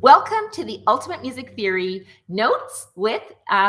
Welcome to the Ultimate Music Theory Notes with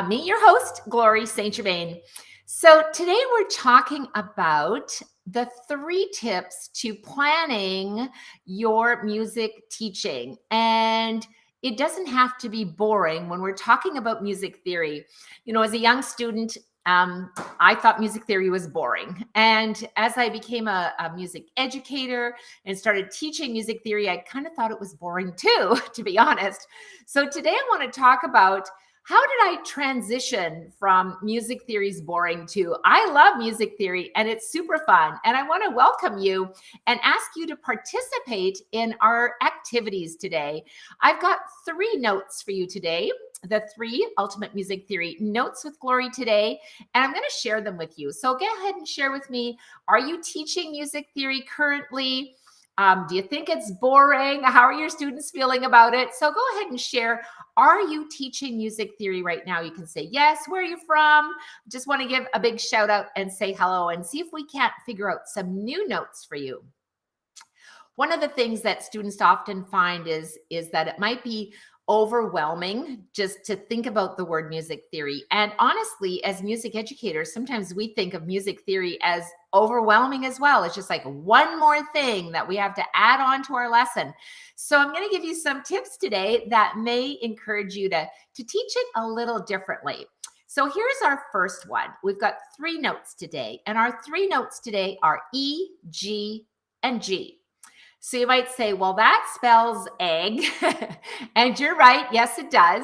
me, your host, Glory St. Germain. So today we're talking about the 3 tips to planning your music teaching. And it doesn't have to be boring when we're talking about music theory. You know, as a young student, I thought music theory was boring. And as I became a music educator and started teaching music theory, I kind of thought it was boring too, to be honest. So today I want to talk about how did I transition from music theory's boring to I love music theory and it's super fun. And I want to welcome you and ask you to participate in our activities today. I've got 3 notes for you today. The 3 Ultimate Music Theory Notes with Glory today, and I'm going to share them with you. So go ahead and share with me. Are you teaching music theory currently? Do you think it's boring? How are your students feeling about it? So go ahead and share. Are you teaching music theory right now? You can say yes. Where are you from? Just want to give a big shout out and say hello and see if we can't figure out some new notes for you. One of the things that students often find is that it might be overwhelming just to think about the word music theory. And honestly, as music educators, sometimes we think of music theory as overwhelming as well. It's just like one more thing that we have to add on to our lesson. So I'm going to give you some tips today that may encourage you to teach it a little differently. So here's our first one. We've got 3 notes today, and our 3 notes today are E, G, and G. So you might say, well, that spells egg. And you're right. Yes, it does.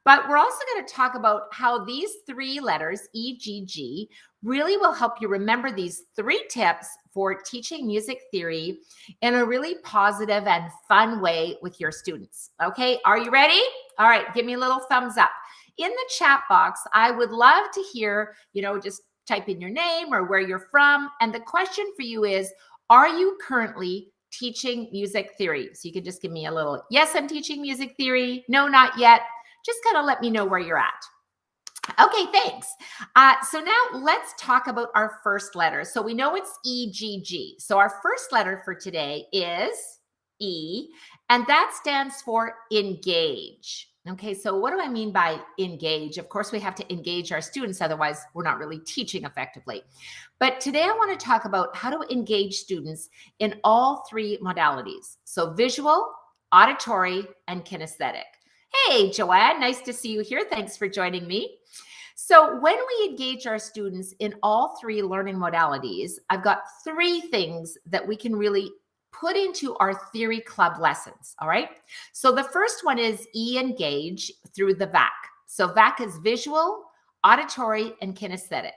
But we're also going to talk about how these 3 letters, E, G, G, really will help you remember these 3 tips for teaching music theory in a really positive and fun way with your students. Okay, are you ready? All right, give me a little thumbs up. In the chat box, I would love to hear, just type in your name or where you're from. And the question for you is, are you currently teaching music theory? So you can just give me a little, yes, I'm teaching music theory. No, not yet. Just kind of let me know where you're at. Okay, thanks. So now let's talk about our first letter. So we know it's E, G, G. So our first letter for today is E, and that stands for engage. Okay, so what do I mean by engage? Of course, we have to engage our students, otherwise we're not really teaching effectively. But today I want to talk about how to engage students in all 3 modalities. So visual, auditory, and kinesthetic. Hey, Joanne, nice to see you here. Thanks for joining me. So when we engage our students in all 3 learning modalities, I've got 3 things that we can really put into our theory club lessons, all right? So the first one is engage through the VAC. So VAC is visual, auditory, and kinesthetic.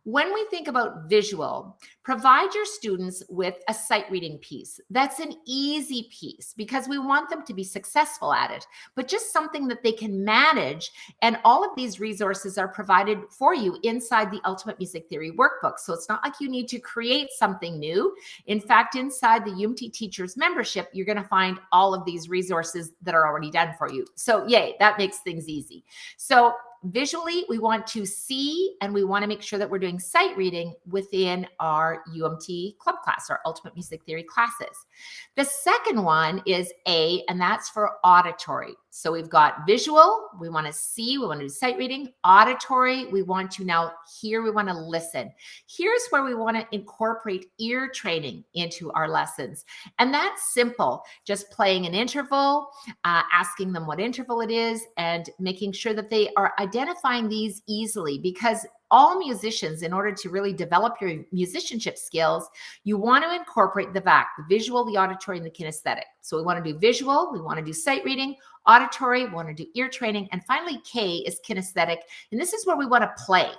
When we think about visual, provide your students with a sight reading piece. That's an easy piece because we want them to be successful at it, but just something that they can manage. And all of these resources are provided for you inside the Ultimate Music Theory workbook. So it's not like you need to create something new. In fact, inside the UMT Teachers membership, you're going to find all of these resources that are already done for you. So yay, that makes things easy. So visually, we want to see and we want to make sure that we're doing sight reading within our UMT club class, our Ultimate Music Theory classes. The second one is A, and that's for auditory. So we've got visual, we want to see, we want to do sight reading. Auditory, we want to now hear, we want to listen. Here's where we want to incorporate ear training into our lessons. And that's simple, just playing an interval, asking them what interval it is, and making sure that they are identifying these easily, because all musicians, in order to really develop your musicianship skills, you want to incorporate the VAC, the visual, the auditory, and the kinesthetic. So we want to do visual, we want to do sight reading, auditory, we want to do ear training, and finally K is kinesthetic, and this is where we want to play.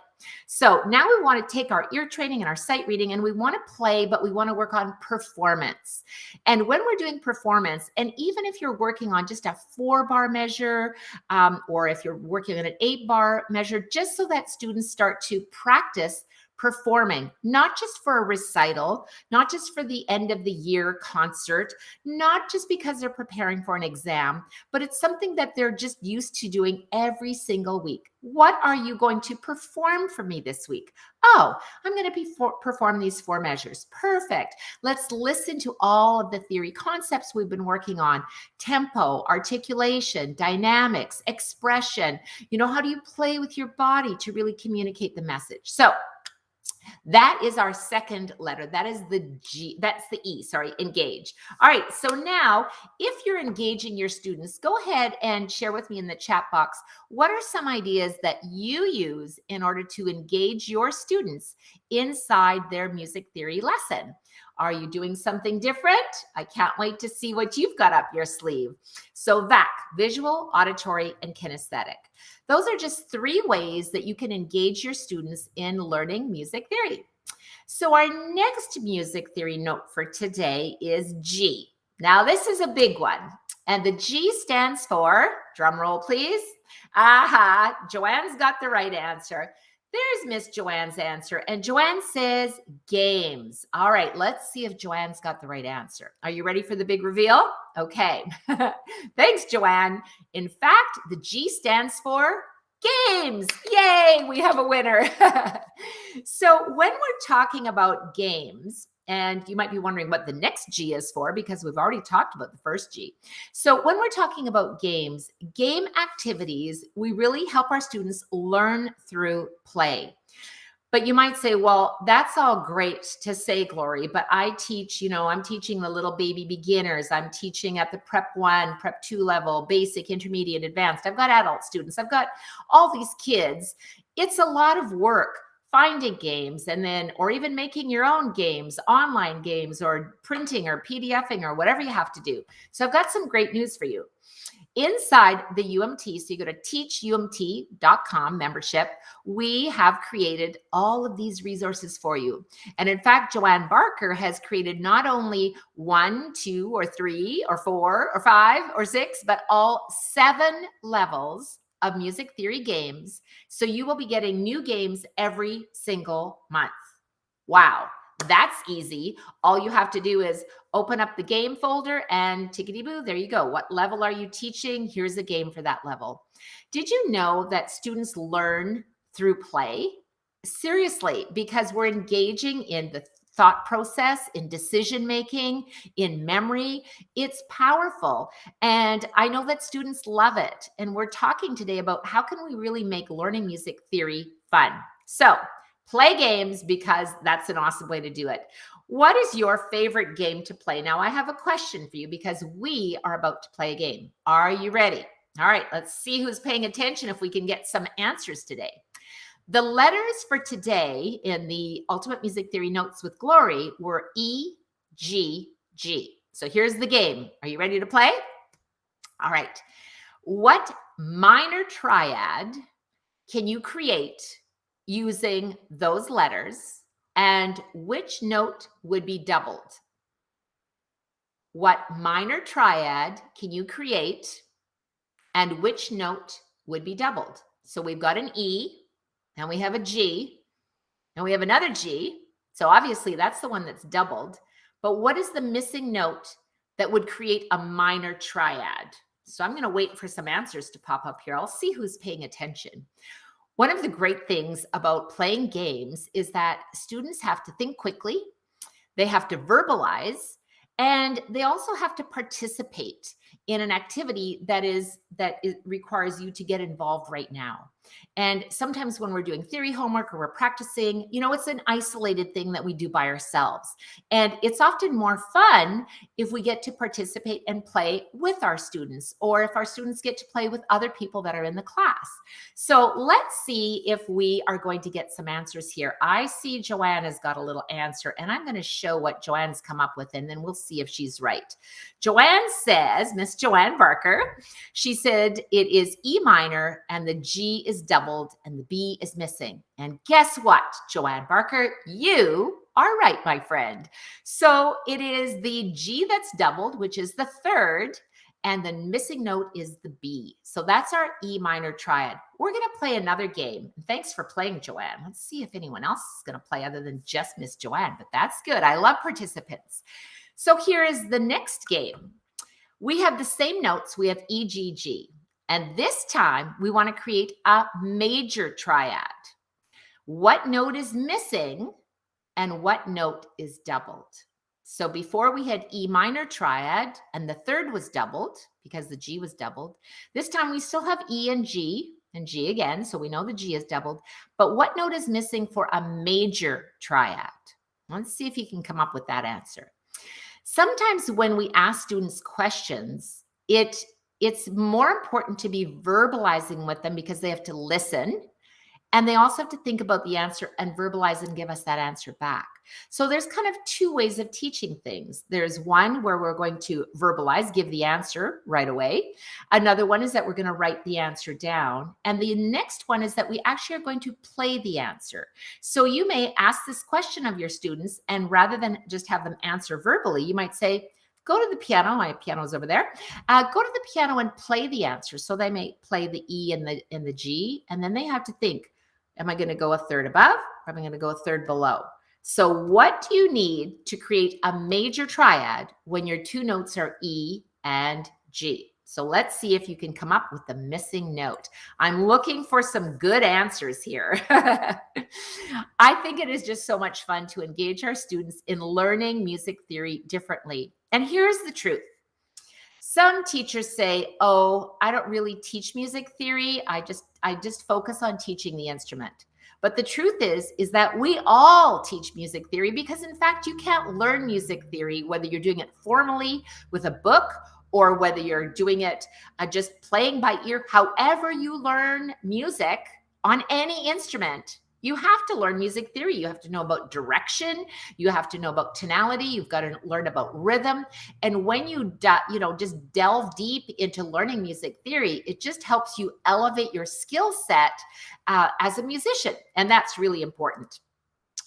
So now we want to take our ear training and our sight reading and we want to play, but we want to work on performance. And when we're doing performance, and even if you're working on just a 4-bar measure, or if you're working on an 8-bar measure, just so that students start to practice performing, not just for a recital, not just for the end of the year concert, not just because they're preparing for an exam, but it's something that they're just used to doing every single week. What are you going to perform for me this week? Oh, I'm going to perform these 4 measures. Perfect. Let's listen to all of the theory concepts we've been working on: tempo, articulation, dynamics, expression. How do you play with your body to really communicate the message? So that is our second letter. That is the G. That's the E, sorry, engage. All right. So now, if you're engaging your students, go ahead and share with me in the chat box, what are some ideas that you use in order to engage your students inside their music theory lesson? Are you doing something different? I can't wait to see what you've got up your sleeve. So VAC, visual, auditory, and kinesthetic. Those are just 3 ways that you can engage your students in learning music theory. So our next music theory note for today is G. Now this is a big one. And the G stands for, drum roll please. Aha, Joanne's got the right answer. There's Miss Joanne's answer. And Joanne says games. All right, let's see if Joanne's got the right answer. Are you ready for the big reveal? Okay. Thanks, Joanne. In fact, the G stands for games. Yay, we have a winner. So when we're talking about games, and you might be wondering what the next G is for, because we've already talked about the first G. So when we're talking about games, game activities, we really help our students learn through play. But you might say, well, that's all great to say, Glory, but I teach, I'm teaching the little baby beginners. I'm teaching at the Prep 1, Prep 2 level, basic, intermediate, advanced. I've got adult students. I've got all these kids. It's a lot of work finding games or even making your own games, online games, or printing or PDFing or whatever you have to do. So I've got some great news for you. Inside the UMT, so you go to teachumt.com membership, we have created all of these resources for you. And in fact, Joanne Barker has created not only 1, 2, or 3, or 4, or 5, or 6, but all 7 levels of music theory games. So you will be getting new games every single month. Wow, that's easy. All you have to do is open up the game folder and tickety-boo, there you go. What level are you teaching? Here's a game for that level. Did you know that students learn through play? Seriously, because we're engaging in the thought process, in decision making, in memory. It's powerful. And I know that students love it. And we're talking today about how can we really make learning music theory fun. So play games, because that's an awesome way to do it. What is your favorite game to play? Now I have a question for you, because we are about to play a game. Are you ready? All right, let's see who's paying attention, if we can get some answers today. The letters for today in the Ultimate Music Theory Notes with Glory were E, G, G. So here's the game. Are you ready to play? All right. What minor triad can you create using those letters, and which note would be doubled? What minor triad can you create, and which note would be doubled? So we've got an E, and we have a G, and we have another G. So obviously that's the one that's doubled. But what is the missing note that would create a minor triad? So I'm going to wait for some answers to pop up here. I'll see who's paying attention. One of the great things about playing games is that students have to think quickly, they have to verbalize, and they also have to participate in an activity that requires you to get involved right now. And sometimes when we're doing theory homework or we're practicing, it's an isolated thing that we do by ourselves. And it's often more fun if we get to participate and play with our students, or if our students get to play with other people that are in the class. So let's see if we are going to get some answers here. I see Joanne has got a little answer, and I'm going to show what Joanne's come up with, and then we'll see if she's right. Joanne says, Miss Joanne Barker, she said it is E minor, and the G is doubled, and the B is missing. And guess what, Joanne Barker? You are right, my friend. So it is the G that's doubled, which is the third, and the missing note is the B. So that's our E minor triad. We're going to play another game. Thanks for playing, Joanne. Let's see if anyone else is going to play other than just Miss Joanne, but that's good. I love participants. So here is the next game. We have the same notes. We have E, G, G. And this time we want to create a major triad. What note is missing and what note is doubled? So before we had E minor triad and the third was doubled because the G was doubled. This time we still have E and G again. So we know the G is doubled, but what note is missing for a major triad? Let's see if you can come up with that answer. Sometimes when we ask students questions, it's more important to be verbalizing with them because they have to listen. And they also have to think about the answer and verbalize and give us that answer back. So there's kind of two ways of teaching things. There's one where we're going to verbalize, give the answer right away. Another one is that we're going to write the answer down. And the next one is that we actually are going to play the answer. So you may ask this question of your students, and rather than just have them answer verbally, you might say, go to the piano. My piano's over there. Go to the piano and play the answer. So they may play the E and the G, and then they have to think, am I going to go a third above or am I going to go a third below? So what do you need to create a major triad when your two notes are E and G? So let's see if you can come up with the missing note. I'm looking for some good answers here. I think it is just so much fun to engage our students in learning music theory differently. And here's the truth. Some teachers say, oh, I don't really teach music theory. I just focus on teaching the instrument. But the truth is that we all teach music theory because, in fact, you can't learn music theory whether you're doing it formally with a book or whether you're doing it just playing by ear. However you learn music on any instrument, you have to learn music theory. You have to know about direction. You have to know about tonality. You've got to learn about rhythm. And when you just delve deep into learning music theory, it just helps you elevate your skill set as a musician. And that's really important.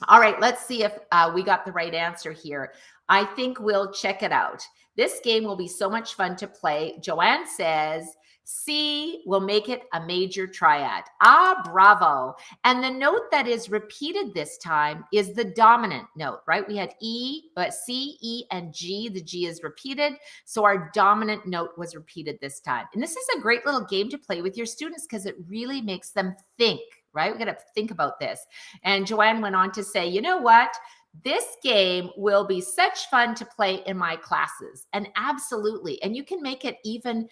All right, let's see if we got the right answer here. I think we'll check it out. This game will be so much fun to play. Joanne says, C will make it a major triad. Ah, bravo. And the note that is repeated this time is the dominant note, right? We had E, but C, E, and G. The G is repeated. So our dominant note was repeated this time. And this is a great little game to play with your students because it really makes them think, right? We got to think about this. And Joanne went on to say, you know what? This game will be such fun to play in my classes. And absolutely. And you can make it even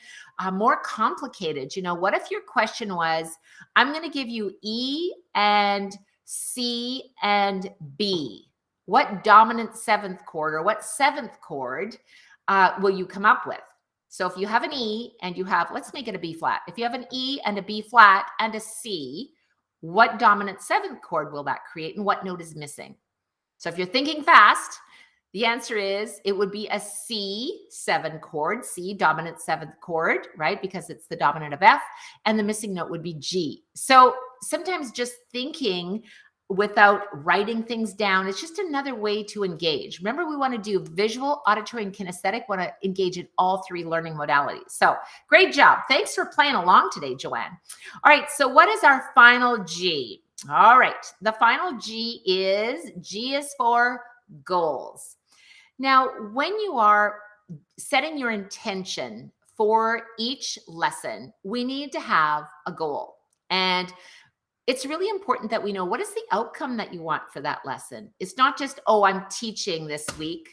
more complicated. You know, what if your question was, I'm going to give you E and C and B. What dominant seventh chord or what seventh chord will you come up with? So if you have an E and you have, let's make it a B flat. If you have an E and a B flat and a C, what dominant seventh chord will that create and what note is missing? So if you're thinking fast, the answer is it would be a C7 chord, C dominant seventh chord, right? Because it's the dominant of F, and the missing note would be G. So sometimes just thinking without writing things down, it's just another way to engage. Remember, we want to do visual, auditory, and kinesthetic, want to engage in all three learning modalities. So great job. Thanks for playing along today, Joanne. All right, so what is our final G? All right, the final G is for goals. Now, when you are setting your intention for each lesson, we need to have a goal. And it's really important that we know what is the outcome that you want for that lesson. It's not just, oh, I'm teaching this week,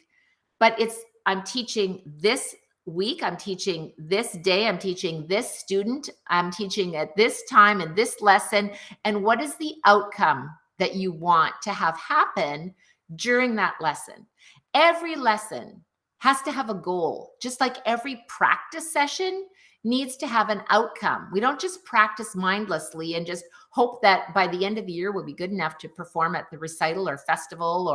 but it's I'm teaching this week, I'm teaching this day, I'm teaching this student, I'm teaching at this time in this lesson, and what is the outcome that you want to have happen during that lesson? Every lesson has to have a goal, just like every practice session needs to have an outcome. We don't just practice mindlessly and just hope that by the end of the year we'll be good enough to perform at the recital or festival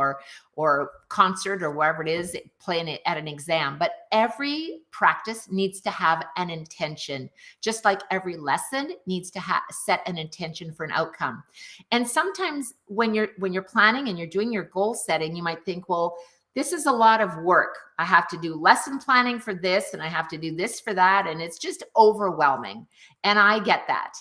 or concert or wherever it is, playing it at an exam. But every practice needs to have an intention, just like every lesson needs to set an intention for an outcome. And sometimes when you're planning and you're doing your goal setting, you might think, well, this is a lot of work. I have to do lesson planning for this and I have to do this for that. And it's just overwhelming. And I get that.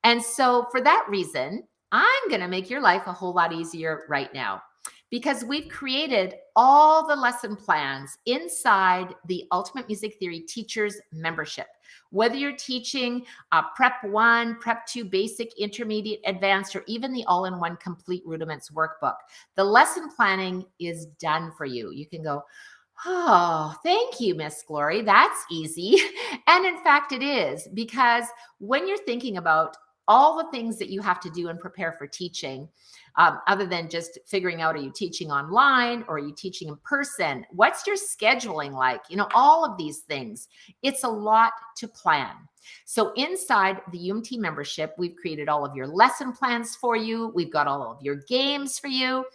And so for that reason, I'm going to make your life a whole lot easier right now because we've created all the lesson plans inside the Ultimate Music Theory Teachers Membership. Whether you're teaching Prep 1, Prep 2, Basic, Intermediate, Advanced, or even the All-in-One Complete Rudiments Workbook, the lesson planning is done for you. You can go, oh, thank you, Miss Glory. That's easy. And in fact, it is, because when you're thinking about all the things that you have to do and prepare for teaching, other than just figuring out, are you teaching online or are you teaching in person? What's your scheduling like? All of these things. It's a lot to plan. So inside the UMT membership, we've created all of your lesson plans for you. We've got all of your games for you.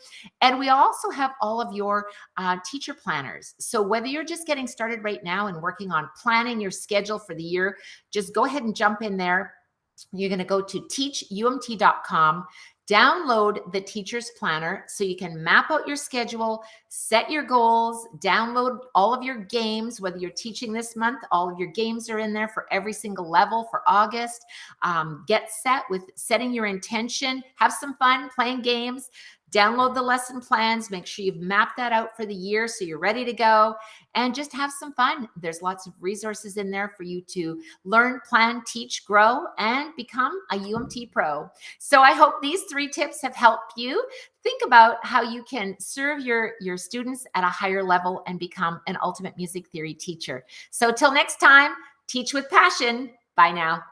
And we also have all of your teacher planners. So whether you're just getting started right now and working on planning your schedule for the year, just go ahead and jump in there. You're going to go to teachumt.com, download the teacher's planner so you can map out your schedule, set your goals, download all of your games. Whether you're teaching this month, all of your games are in there for every single level for August. Get set with setting your intention, have some fun playing games. Download the lesson plans, make sure you've mapped that out for the year so you're ready to go, and just have some fun. There's lots of resources in there for you to learn, plan, teach, grow, and become a UMT pro. So I hope these 3 tips have helped you think about how you can serve your students at a higher level and become an Ultimate Music Theory teacher. So till next time, teach with passion. Bye now.